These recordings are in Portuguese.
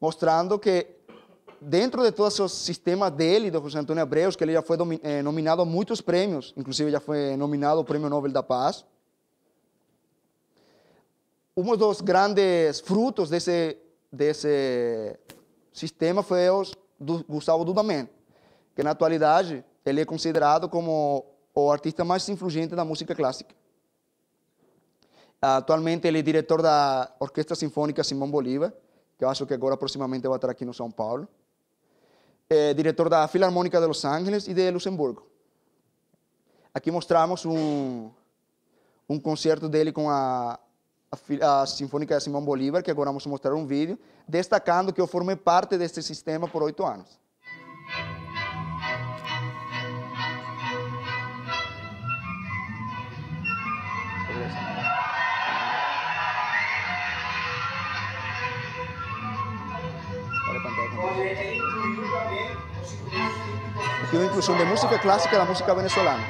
mostrando que dentro de todos os sistemas dele, do José Antônio Abreu, que ele já foi nominado a muitos prêmios, inclusive já foi nominado ao Prêmio Nobel da Paz. Um dos grandes frutos desse sistema foi do Gustavo Dudamel, que na atualidade ele é considerado como o artista mais influente da música clássica. Atualmente ele é diretor da Orquestra Sinfônica Simão Bolívar, que eu acho que agora proximamente vai estar aqui no São Paulo. É diretor da Filarmônica de Los Angeles e de Luxemburgo. Aqui mostramos um concerto dele com a Sinfônica Simão Bolívar, que agora vamos mostrar um vídeo, destacando que eu formei parte deste sistema por 8 anos. Aqui uma inclusão de música clássica da música venezuelana.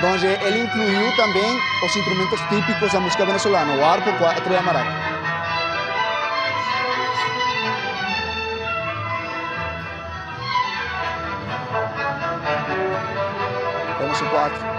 Onde ele incluiu também os instrumentos típicos da música venezuelana, o arco, o cuatro e a maraca. Temos o quatro.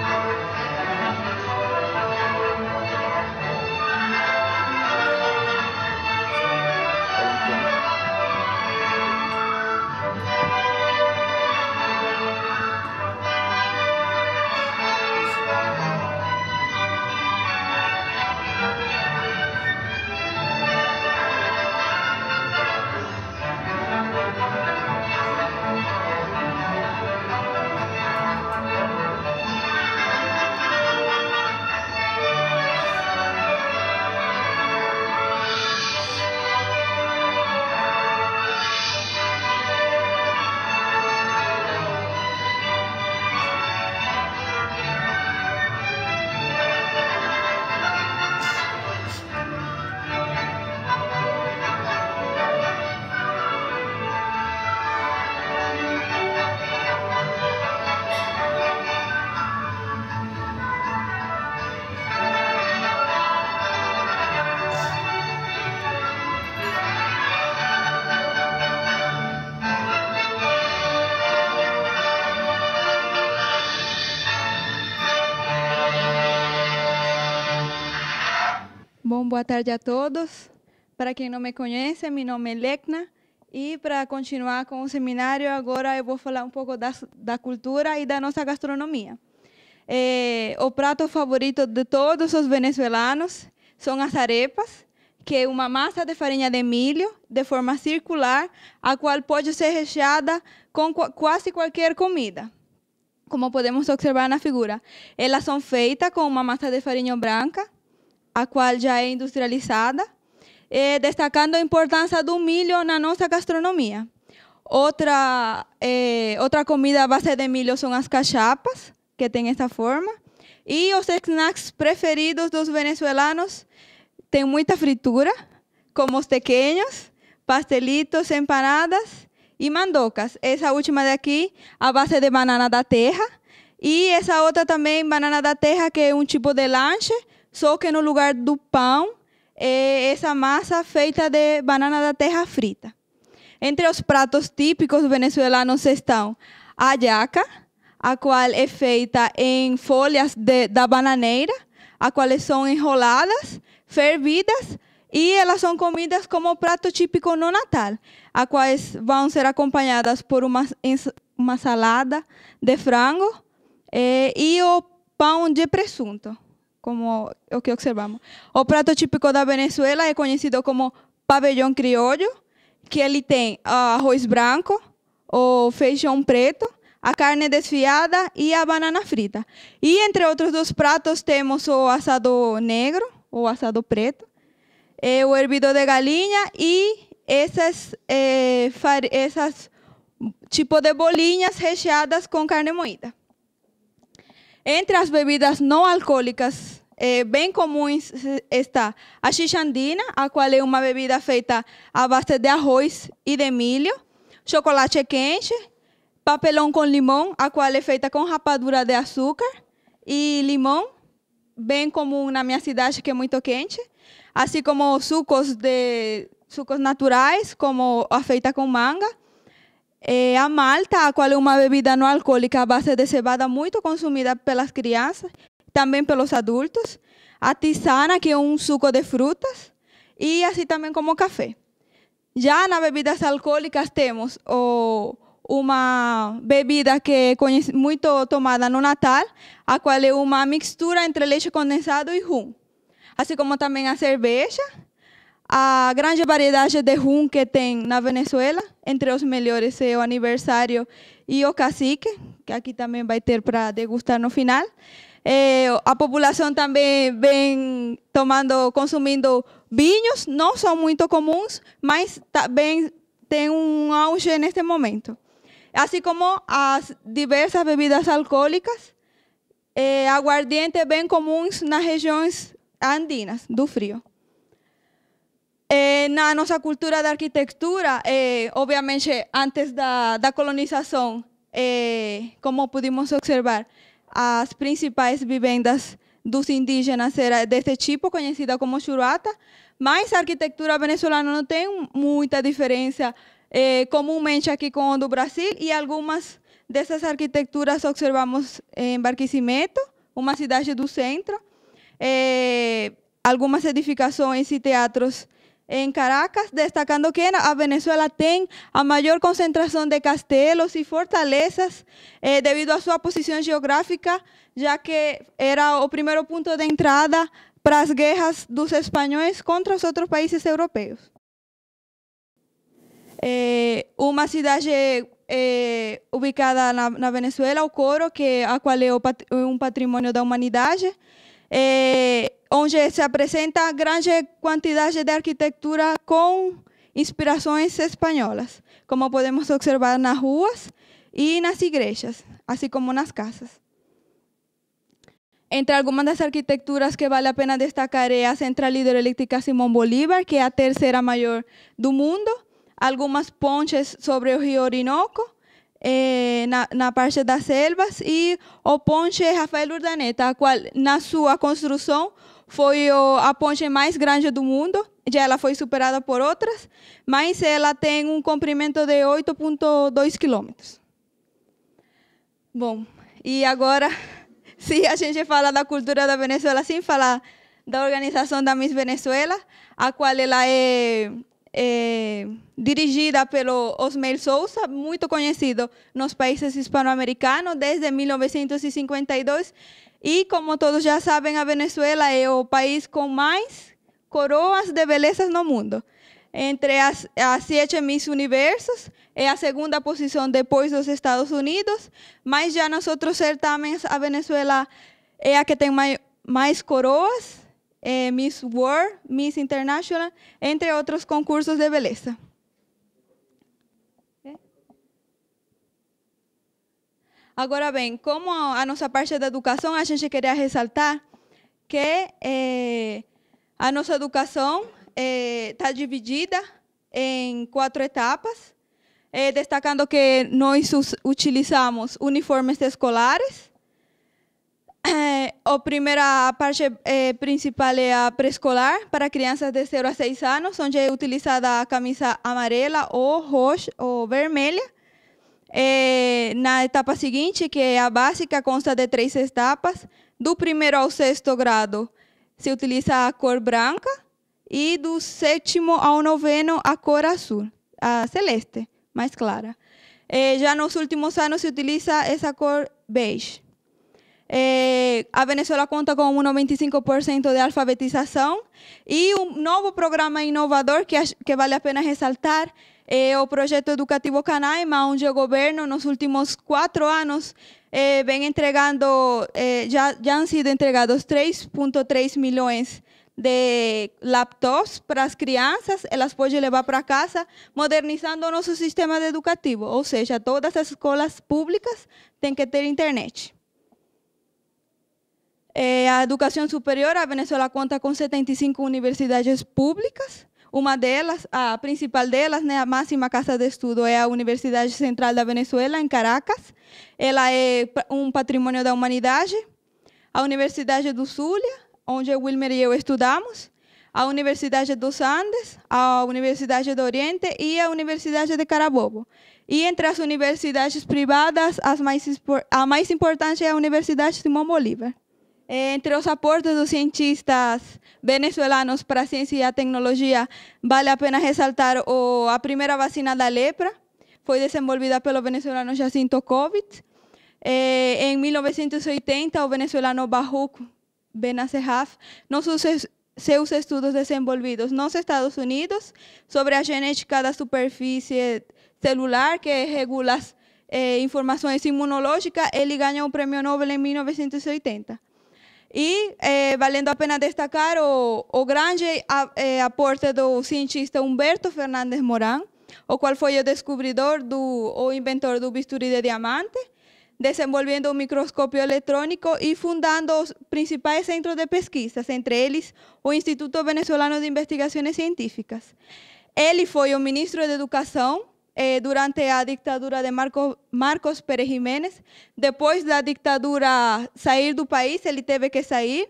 Bom, boa tarde a todos. Para quem não me conhece, meu nome é Lecna. E para continuar com o seminário, agora eu vou falar um pouco da cultura e da nossa gastronomia. O prato favorito de todos os venezuelanos são as arepas, que é uma massa de farinha de milho, de forma circular, a qual pode ser recheada com quase qualquer comida, como podemos observar na figura. Elas são feitas com uma massa de farinha branca, a qual já é industrializada, destacando a importância do milho na nossa gastronomia. Outra comida à base de milho são as cachapas, que tem essa forma. E os snacks preferidos dos venezuelanos têm muita fritura, como os tequeños, pastelitos, empanadas e mandocas. Essa última daqui, à base de banana da terra. E essa outra também, banana da terra, que é um tipo de lanche, só que no lugar do pão, é essa massa feita de banana da terra frita. Entre os pratos típicos venezuelanos estão a hallaca, a qual é feita em folhas da bananeira, a quais são enroladas, fervidas, e elas são comidas como prato típico no Natal, a quais vão ser acompanhadas por uma salada de frango e o pão de presunto, como o que observamos. O prato típico da Venezuela é conhecido como pabellón criollo, que ele tem arroz branco, o feijão preto, a carne desfiada e a banana frita. E entre outros dos pratos temos o assado negro, o assado preto, o hervido de galinha e essas tipo de bolinhas recheadas com carne moída. Entre as bebidas não alcoólicas bem comuns está a xixandina, a qual é uma bebida feita à base de arroz e de milho, chocolate quente, papelão com limão, a qual é feita com rapadura de açúcar e limão, bem comum na minha cidade, que é muito quente, assim como sucos naturais, como a feita com manga, a malta, a qual é uma bebida não alcoólica à base de cevada muito consumida pelas crianças, também pelos adultos, a tisana, que é um suco de frutas, e assim também como o café. Já nas bebidas alcoólicas temos uma bebida que é muito tomada no Natal, a qual é uma mistura entre leite condensado e rum. Assim como também a cerveja, a grande variedade de rum que tem na Venezuela, entre os melhores é o Aniversário e o Cacique, que aqui também vai ter para degustar no final. A população também vem consumindo vinhos, não são muito comuns, mas também tem um auge neste momento. Assim como as diversas bebidas alcoólicas, aguardiente bem comuns nas regiões andinas, do frio. Na nossa cultura da arquitetura, obviamente, antes da colonização, como pudimos observar, as principais vivendas dos indígenas eram desse tipo, conhecida como churuata, mas a arquitetura venezuelana não tem muita diferença comumente aqui com a do Brasil, e algumas dessas arquiteturas observamos em Barquisimeto, uma cidade do centro, algumas edificações e teatros em Caracas, destacando que a Venezuela tem a maior concentração de castelos e fortalezas devido à sua posição geográfica, já que era o primeiro ponto de entrada para as guerras dos espanhóis contra os outros países europeus. Uma cidade ubicada na Venezuela, o Coro, a qual é um patrimônio da humanidade, onde se apresenta grande quantidade de arquitetura com inspirações espanholas, como podemos observar nas ruas e nas igrejas, assim como nas casas. Entre algumas das arquiteturas que vale a pena destacar é a Central Hidroeléctrica Simón Bolívar, que é a terceira maior do mundo, algumas pontes sobre o rio Orinoco, na parte das selvas, e o ponte Rafael Urdaneta, a qual, na sua construção, foi a ponte mais grande do mundo. Já ela foi superada por outras, mas ela tem um comprimento de 8,2 quilômetros. Bom, e agora, se a gente fala da cultura da Venezuela, sem falar da organização da Miss Venezuela, a qual ela é dirigida pelo Osmeil Sousa, muito conhecido nos países hispano-americanos desde 1952. E, como todos já sabem, a Venezuela é o país com mais coroas de belezas no mundo. Entre as 7 Miss Universos, é a segunda posição depois dos Estados Unidos, mas já nos outros certames, a Venezuela é a que tem mais coroas, Miss World, Miss International, entre outros concursos de beleza. Agora bem, como a nossa parte da educação, a gente queria ressaltar que a nossa educação está dividida em 4 etapas, destacando que nós utilizamos uniformes escolares. A primeira parte principal é a pré-escolar, para crianças de 0 a 6 anos, onde é utilizada a camisa amarela ou roxa ou vermelha. Na etapa seguinte, que é a básica, consta de 3 etapas. Do 1º ao 6º grado se utiliza a cor branca, e do 7º ao 9º a cor azul, a celeste, mais clara. Já nos últimos anos se utiliza essa cor beige. A Venezuela conta com 95% de alfabetização, e um novo programa inovador que vale a pena ressaltar é o projeto educativo Canaima, onde o governo, nos últimos 4 anos, vem entregando, já han sido entregados 3,3 milhões de laptops para as crianças, elas podem levar para casa, modernizando o nosso sistema educativo, ou seja, todas as escolas públicas têm que ter internet. A educação superior, a Venezuela conta com 75 universidades públicas, Uma delas, a principal delas, né, a máxima casa de estudo, é a Universidade Central da Venezuela, em Caracas. Ela é um patrimônio da humanidade. A Universidade do Zulia, onde o Wilmer e eu estudamos. A Universidade dos Andes, a Universidade do Oriente e a Universidade de Carabobo. E entre as universidades privadas, a mais importante é a Universidade Simão Bolívar. Entre os aportes dos cientistas venezuelanos para a ciência e a tecnologia, vale a pena ressaltar a primeira vacina da lepra, foi desenvolvida pelo venezuelano Jacinto Covid. Em 1980, o venezuelano Baruch Benacerraf, seus estudos desenvolvidos nos Estados Unidos sobre a genética da superfície celular, que regula as informações imunológicas, ele ganhou o Prêmio Nobel em 1980. E, valendo a pena destacar, o grande aporte do cientista Humberto Fernandes Moran, o qual foi o descobridor, o inventor do bisturi de diamante, desenvolvendo um microscópio eletrônico e fundando os principais centros de pesquisas, entre eles o Instituto Venezuelano de Investigações Científicas. Ele foi o ministro de Educação durante a ditadura de Marcos Pérez Jiménez. Depois da ditadura sair do país, ele teve que sair.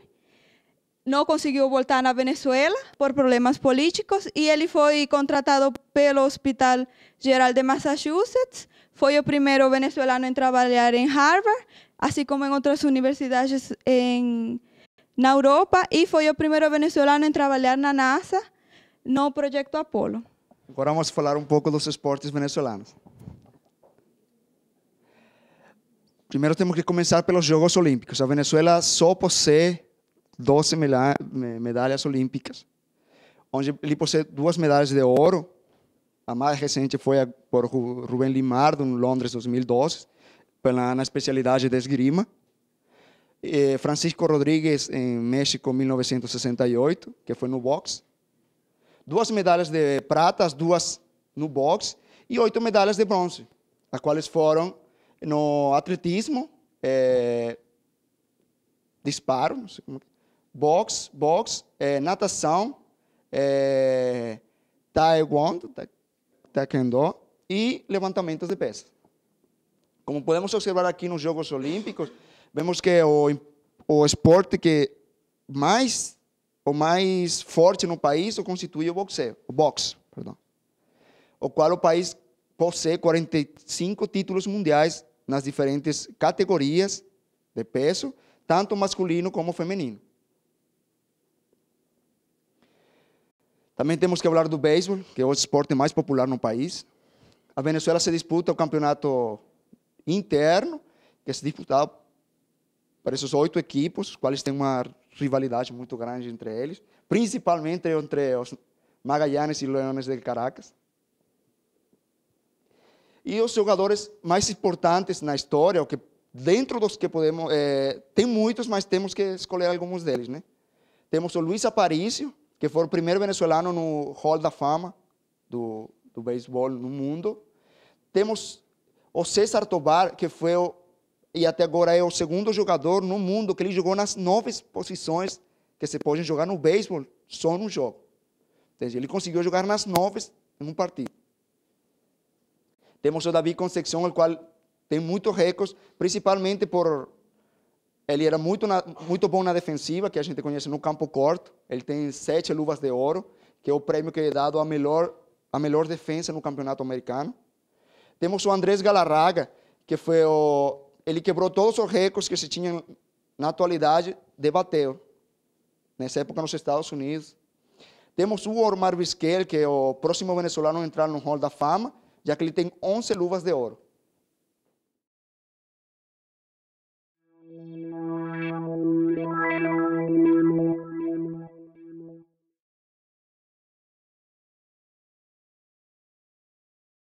Não conseguiu voltar na Venezuela por problemas políticos e ele foi contratado pelo Hospital Geral de Massachusetts. Foi o primeiro venezuelano em trabalhar em Harvard, assim como em outras universidades na Europa, e foi o primeiro venezuelano em trabalhar na NASA no projeto Apollo. Agora vamos falar um pouco dos esportes venezuelanos. Primeiro temos que começar pelos Jogos Olímpicos. A Venezuela só possui 12 medalhas olímpicas, onde ele possui 2 medalhas de ouro. A mais recente foi por Rubén Limardo, em Londres, 2012, na especialidade de esgrima. Francisco Rodríguez, em México, 1968, que foi no boxe. 2 medalhas de prata, 2 no boxe, e 8 medalhas de bronze, as quais foram no atletismo, disparo, boxe, natação, taekwondo e levantamentos de peso. Como podemos observar aqui nos Jogos Olímpicos, vemos que o esporte que mais forte no país o constitui o boxe, o qual o país possui 45 títulos mundiais nas diferentes categorias de peso, tanto masculino como feminino. Também temos que falar do beisebol, que é o esporte mais popular no país. A Venezuela se disputa o campeonato interno, que se disputado para esses 8 equipos, os quais têm uma rivalidade muito grande entre eles, principalmente entre os Magallanes e Leones de Caracas. E os jogadores mais importantes na história, o que dentro dos que podemos, tem muitos, mas temos que escolher alguns deles, né? Temos o Luis Aparicio, que foi o primeiro venezuelano no Hall da Fama do beisebol no mundo. Temos o César Tobar, que foi e até agora é o segundo jogador no mundo que ele jogou nas 9 posições que se podem jogar no beisebol, só num jogo. Ele conseguiu jogar nas 9 em um partido. Temos o David Concepción, o qual tem muitos recordes, principalmente por ele era muito bom na defensiva, que a gente conhece no campo corto. Ele tem 7 luvas de ouro, que é o prêmio que é dado a melhor defesa no campeonato americano. Temos o Andrés Galarraga, que foi ele quebrou todos os recordes que se tinham na atualidade de bateo, nessa época nos Estados Unidos. Temos o Omar Vizquel, que é o próximo venezuelano a entrar no Hall da Fama, já que ele tem 11 luvas de ouro.